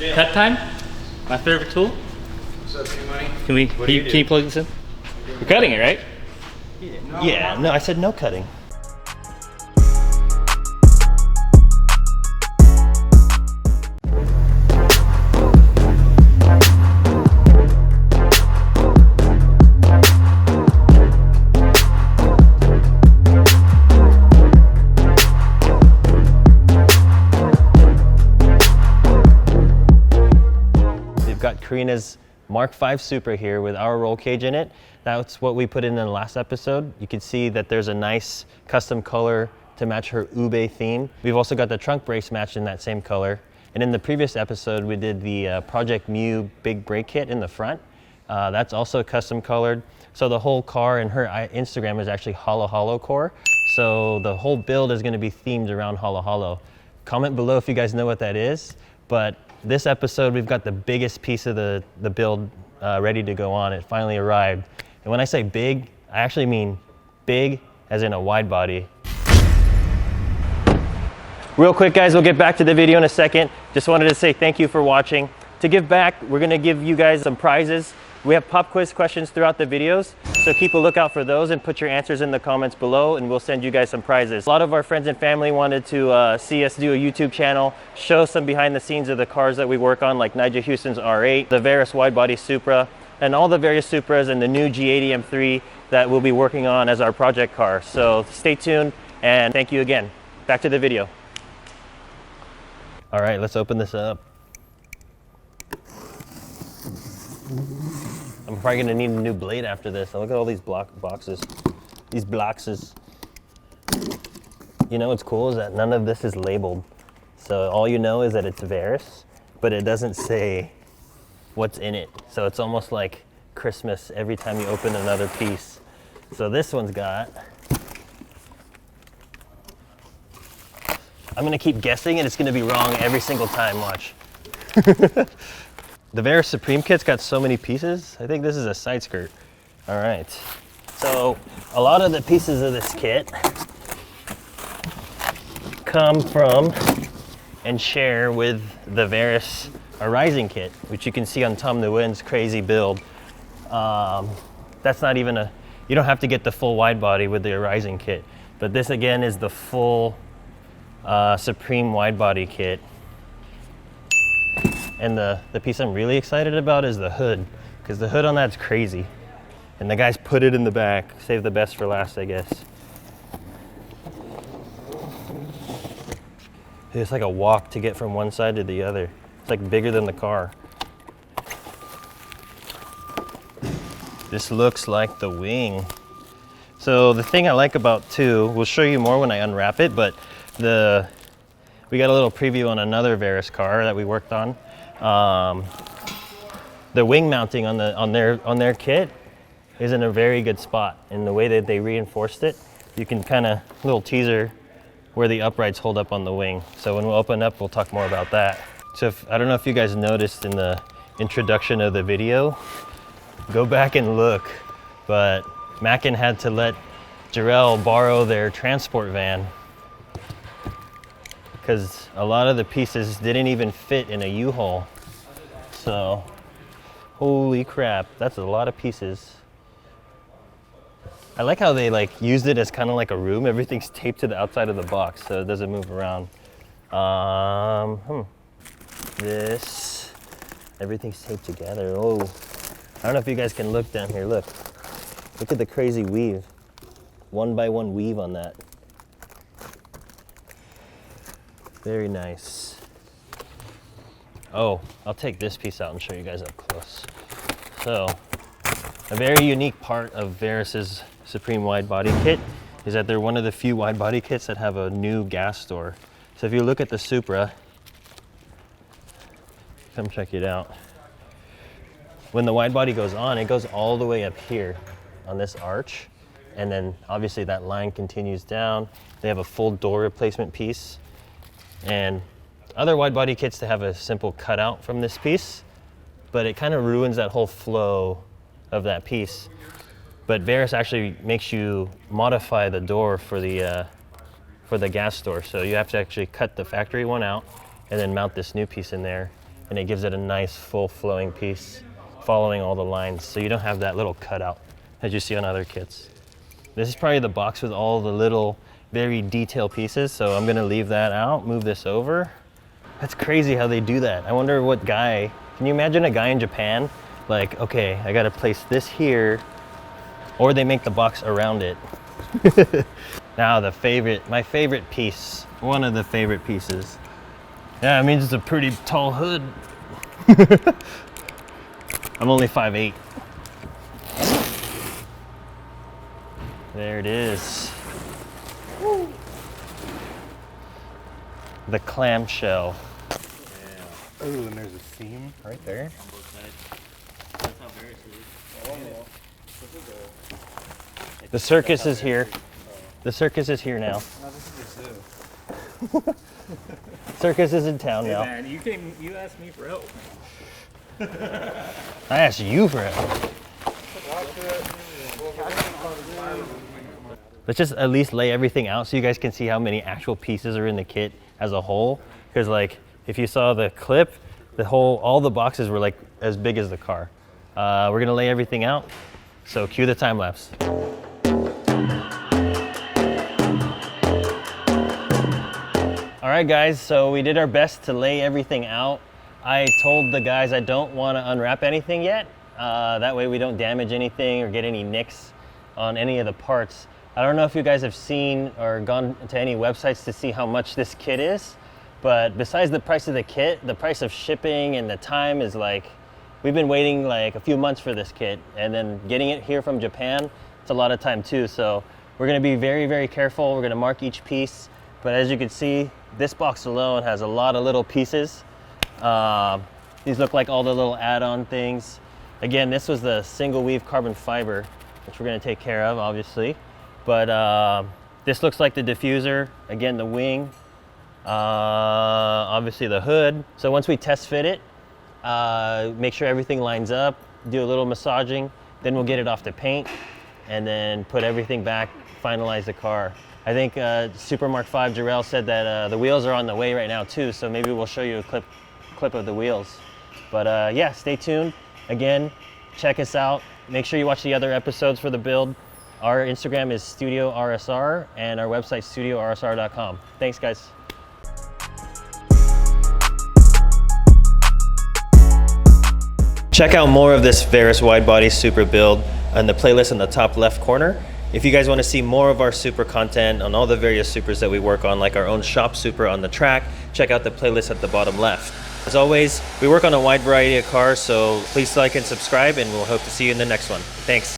Cut time? My favorite tool? What's up, T-Money? Can you plug this in? You're cutting it, right? Yeah, no, I said no cutting. Got Corina's MK5 Supra here with our roll cage in it. That's what we put in the last episode. You can see that there's a nice custom color to match her ube theme. We've also got the trunk brakes matched in that same color. And in the previous episode, we did the Project Mu big brake kit in the front. That's also custom colored. So the whole car and her Instagram is actually Holo core. So the whole build is gonna be themed around Holo. Comment below if you guys know what that is. But this episode, we've got the biggest piece of the build ready to go on. It finally arrived. And when I say big, I actually mean big as in a wide body. Real quick, guys, we'll get back to the video in a second. Just wanted to say thank you for watching. To give back, we're gonna give you guys some prizes. We have pop quiz questions throughout the videos, so keep a lookout for those and put your answers in the comments below and we'll send you guys some prizes. A lot of our friends and family wanted to see us do a YouTube channel, show some behind the scenes of the cars that we work on, like Nigel Houston's R8, the Varis Widebody Supra, and all the various Supras and the new G80 M3 that we'll be working on as our project car. So stay tuned and thank you again. Back to the video. All right, let's open this up. I'm probably gonna need a new blade after this. Look at all these boxes. These boxes. You know what's cool is that none of this is labeled. So all you know is that it's Varis, but it doesn't say what's in it. So it's almost like Christmas every time you open another piece. So this one's got, I'm gonna keep guessing and it's gonna be wrong every single time, watch. The Varis Supreme kit's got so many pieces. I think this is a side skirt. All right. So a lot of the pieces of this kit come from and share with the Varis Rising kit, which you can see on Tom Nguyen's crazy build. That's not even you don't have to get the full wide body with the Rising kit, but this again is the full Supreme wide body kit. And the piece I'm really excited about is the hood, because the hood on that's crazy. And the guys put it in the back. Save the best for last, I guess. It's like a walk to get from one side to the other. It's like bigger than the car. This looks like the wing. So the thing I like about too, we'll show you more when I unwrap it, but we got a little preview on another Varis car that we worked on. The wing mounting on their kit is in a very good spot, and the way that they reinforced it, you can kind of little teaser where the uprights hold up on the wing. So when we open up, we'll talk more about that. So I don't know if you guys noticed in the introduction of the video, go back and look, but Mackin had to let Jerel borrow their transport van because a lot of the pieces didn't even fit in a Uhaul. So, holy crap, that's a lot of pieces. I like how they used it as kind of like a room. Everything's taped to the outside of the box so it doesn't move around. Everything's taped together. Oh, I don't know if you guys can look down here. Look at the crazy weave. 1 by 1 weave on that. Very nice. Oh, I'll take this piece out and show you guys up close. So, a very unique part of Varis's Supreme wide body kit is that they're one of the few wide body kits that have a new gas store. So if you look at the Supra, come check it out. When the wide body goes on, it goes all the way up here on this arch. And then obviously that line continues down. They have a full door replacement piece. And other wide body kits to have a simple cutout from this piece, but it kind of ruins that whole flow of that piece. But Varis actually makes you modify the door for the gas door. So you have to actually cut the factory one out and then mount this new piece in there. and it gives it a nice full flowing piece following all the lines, so you don't have that little cutout as you see on other kits. This is probably the box with all the little very detailed pieces, so I'm gonna leave that out, move this over. That's crazy how they do that. I wonder what guy, can you imagine a guy in Japan, like, okay, I gotta place this here, or they make the box around it. Now my favorite piece, one of the favorite pieces. Yeah, it means it's a pretty tall hood. I'm only 5'8". There it is. Woo. The clamshell. Yeah. Oh, and there's a seam right there. That's how Varis is. The circus is here. The circus is here now. No, this is a zoo. Circus is in town now. Man, you asked me for help. I asked you for help. Let's just at least lay everything out so you guys can see how many actual pieces are in the kit as a whole. Because like, if you saw the clip, all the boxes were like as big as the car. We're gonna lay everything out. So cue the time lapse. All right guys, so we did our best to lay everything out. I told the guys I don't want to unwrap anything yet. That way we don't damage anything or get any nicks on any of the parts. I don't know if you guys have seen or gone to any websites to see how much this kit is, but besides the price of the kit, the price of shipping and the time is like, we've been waiting like a few months for this kit, and then getting it here from Japan, it's a lot of time too. So we're gonna be very, very careful. We're gonna mark each piece, but as you can see, this box alone has a lot of little pieces. These look like all the little add-on things. Again, this was the single weave carbon fiber, which we're gonna take care of, obviously. But this looks like the diffuser. Again, the wing, obviously the hood. So once we test fit it, make sure everything lines up, do a little massaging, then we'll get it off the paint, and then put everything back, finalize the car. I think Super Mark 5 Jerel said that the wheels are on the way right now too, so maybe we'll show you a clip of the wheels. But yeah, stay tuned. Again, check us out. Make sure you watch the other episodes for the build. Our Instagram is StudioRSR, and our website StudioRSR.com. Thanks, guys. Check out more of this Varis Widebody Supra build on the playlist in the top left corner. If you guys want to see more of our Supra content on all the various Supras that we work on, like our own shop Supra on the track, check out the playlist at the bottom left. As always, we work on a wide variety of cars, so please like and subscribe, and we'll hope to see you in the next one. Thanks.